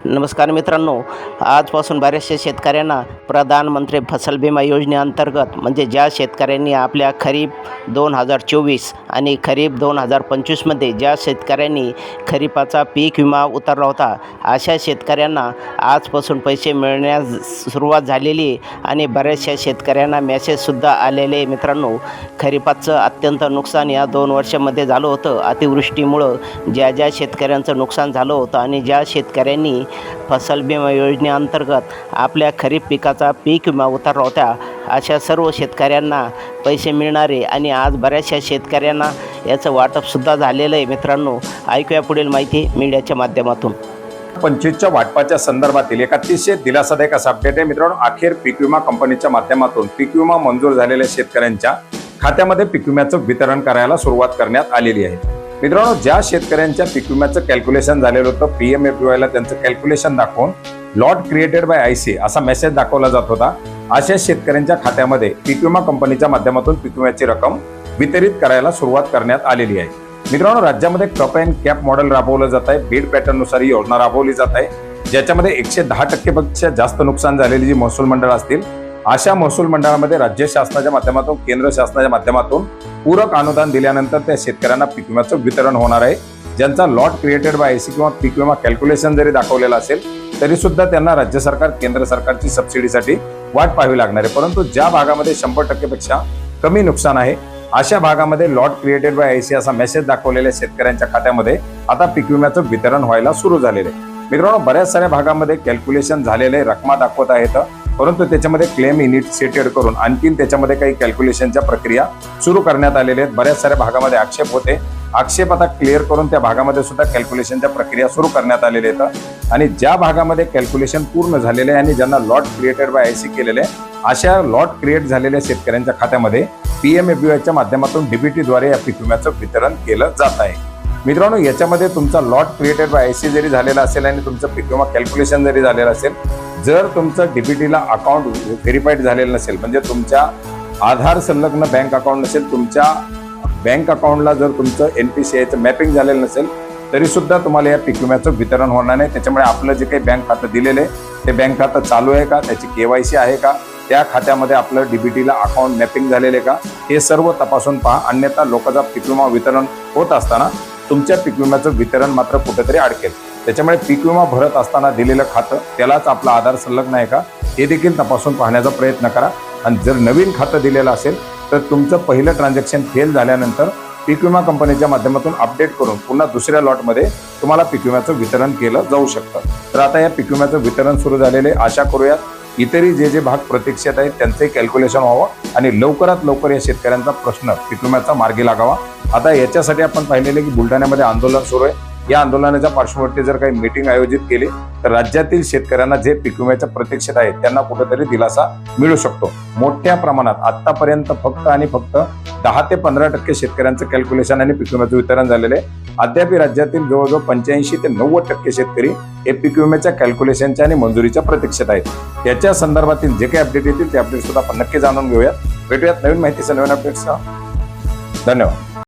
नमस्कार मित्रांनो, आजपासून बऱ्याचशा शेतकऱ्यांना प्रधानमंत्री फसल विमा योजनेअंतर्गत म्हणजे ज्या शेतकऱ्यांनी आपल्या खरीप 2024 आणि खरीप 2025मध्ये ज्या शेतकऱ्यांनी खरीपाचा पीक विमा उतरला होता, अशा शेतकऱ्यांना आजपासून पैसे मिळण्यास सुरुवात झालेली आहे आणि बऱ्याचशा शेतकऱ्यांना मेसेजसुद्धा आलेले. मित्रांनो, खरीपाचं अत्यंत नुकसान या 2 वर्षामध्ये झालं होतं. अतिवृष्टीमुळं ज्या शेतकऱ्यांचं नुकसान झालं होतं आणि ज्या शेतकऱ्यांनी फसल विमा योजनेअंतर्गत आपल्या खरीप पिकाचा पीक विमा उतरला होता, अशा सर्व शेतकऱ्यांना पैसे मिळणारे आणि आज बऱ्याचशा शेतकऱ्यांना याचं वाटपसुद्धा झालेलं आहे. मित्रांनो, ऐकूया पुढील माहिती मीडियाच्या माध्यमातून. 25च्या वाटपाच्या संदर्भातील एक अतिशय दिलासादायक असा अपडेट आहे. मित्रांनो, अखेर पीक विमा कंपनीच्या माध्यमातून पीक विमा मंजूर झालेल्या शेतकऱ्यांच्या खात्यामध्ये पीक विम्याचं वितरण करायला सुरुवात करण्यात आलेली आहे. मित्रांनो, ज्या शेतकऱ्यांच्या पीक विम्याचं कॅल्क्युलेशन झालेलं होतं, PMFBYला त्यांचं कॅल्क्युलेशन दाखवून लॉट क्रिएटेड बाय IC असा मेसेज दाखवला जात होता, अशा शेतकऱ्यांच्या खात्यामध्ये पीक विमा कंपनीच्या माध्यमातून पीक विम्याची रक्कम वितरित करायला सुरुवात करण्यात आलेली आहे. मित्रांनो, राज्यामध्ये कप अँड कॅप मॉडेल राबवलं जात आहे. बीड पॅटर्ननुसार ही योजना राबवली जात आहे, ज्याच्यामध्ये 110% पेक्षा जास्त नुकसान झालेली जी महसूल मंडळ असतील, अशा महसूल मंडळामध्ये राज्य शासनाच्या माध्यमातून केंद्र शासनाच्या माध्यमातून पूरक अनुदान दिल्यानंतर त्या शेतकऱ्यांना पीक विम्याचं वितरण होणार आहे. ज्यांचा लॉट क्रिएटेड बाय IC किंवा पीक विमा कॅल्क्युलेशन जरी दाखवलेला असेल तरी सुद्धा त्यांना राज्य सरकार केंद्र सरकारची सबसिडीसाठी वाट पाहावी लागणार आहे. परंतु ज्या भागामध्ये 100% पेक्षा कमी नुकसान आहे, अशा भागामध्ये लॉट क्रिएटेड बाय IC असा मेसेज दाखवलेल्या शेतकऱ्यांच्या खात्यामध्ये आता पीक विम्याचं वितरण व्हायला सुरू झालेलं आहे. मित्रांनो, बऱ्याच साऱ्या भागामध्ये कॅल्क्युलेशन झालेले रकमा दाखवत आहेत, परंतु त्याच्यामध्ये क्लेम इनिशिएटेड करून आणखीन त्याच्यामध्ये काही कॅल्क्युलेशनच्या प्रक्रिया सुरू करण्यात आलेल्या आहेत. बऱ्याच साऱ्या भागामध्ये आक्षेप होते, आक्षेप आता क्लिअर करून त्या भागामध्ये सुद्धा कॅल्क्युलेशनच्या प्रक्रिया सुरू करण्यात आलेल्या आहेत. आणि ज्या भागामध्ये कॅल्क्युलेशन पूर्ण झालेले आहे आणि ज्यांना लॉट क्रिएटेड बाय IC केलेले, अशा लॉट क्रिएट झालेल्या शेतकऱ्यांच्या खात्यामध्ये PMFBYच्या माध्यमातून DBT द्वारे या पीक विम्याचं वितरण केलं जात आहे. मित्रांनो, याच्यामध्ये तुमचा लॉट क्रिएटेड बाय IC जरी झालेला असेल आणि तुमचं पीक विमा कॅल्क्युलेशन जरी झालेलं असेल, जर तुमचं DBTला अकाउंट व्हेरीफाईड झालेलं नसेल, म्हणजे तुमच्या आधार संलग्न बँक अकाउंट नसेल, तुमच्या बँक अकाउंटला जर तुमचं NPCIचं मॅपिंग झालेलं नसेल, तरी सुद्धा तुम्हाला या पीक विम्याचं वितरण होणार नाही. त्याच्यामुळे आपलं जे काही बँक खातं दिलेलं आहे ते बँक खातं चालू आहे का, त्याची KYC आहे का, त्या खात्यामध्ये आपलं DBTला अकाउंट मॅपिंग झालेले का, हे सर्व तपासून पहा. अन्यथा लोकांचा पीक विमा वितरण होत असताना तुमच्या पीक विम्याचं वितरण मात्र कुठेतरी अडकेल. त्याच्यामुळे पीक विमा भरत असताना दिलेलं खातं त्यालाच आपला आधार संलग्न आहे का, हे देखील तपासून पाहण्याचा प्रयत्न करा. आणि जर नवीन खातं दिलेलं असेल तर तुमचं पहिलं ट्रान्झॅक्शन फेल झाल्यानंतर पीक विमा कंपनीच्या माध्यमातून अपडेट करून पुन्हा दुसऱ्या लॉटमध्ये तुम्हाला पीक विम्याचं वितरण केलं जाऊ शकतं. तर आता या पीक विम्याचं वितरण सुरू झालेले, आशा करूयात इतरही जे भाग प्रतीक्षेत आहेत त्यांचंही कॅल्क्युलेशन व्हावं आणि लवकरात लवकर या शेतकऱ्यांचा प्रश्न पीक विम्याचा मार्गी लागावा. आता याच्यासाठी आपण पाहिलेले की बुलढाण्यामध्ये आंदोलन सुरू आहे. या आंदोलनाच्या पार्श्वभूमीवर जर काही मीटिंग आयोजित केली तर राज्यातील शेतकऱ्यांना जे पीक विम्याच्या प्रतीक्षेत आहेत त्यांना कुठेतरी दिलासा मिळू शकतो. मोठ्या प्रमाणात आतापर्यंत फक्त आणि फक्त 10 ते 15% शेतकऱ्यांचं कॅल्क्युलेशन आणि पीक विम्याचं वितरण झालेलं आहे. अद्याप राज्यातील जवळजवळ 85 ते 90% शेतकरी हे पीक विम्याच्या कॅल्क्युलेशनच्या आणि मंजुरीच्या प्रतीक्षेत आहेत. त्याच्या संदर्भातील जे काही अपडेट येतील ते अपडेट सुद्धा आपण नक्की जाणून घेऊयात. भेटूयात नवीन माहितीचं नवीन अपडेट्सचा. धन्यवाद.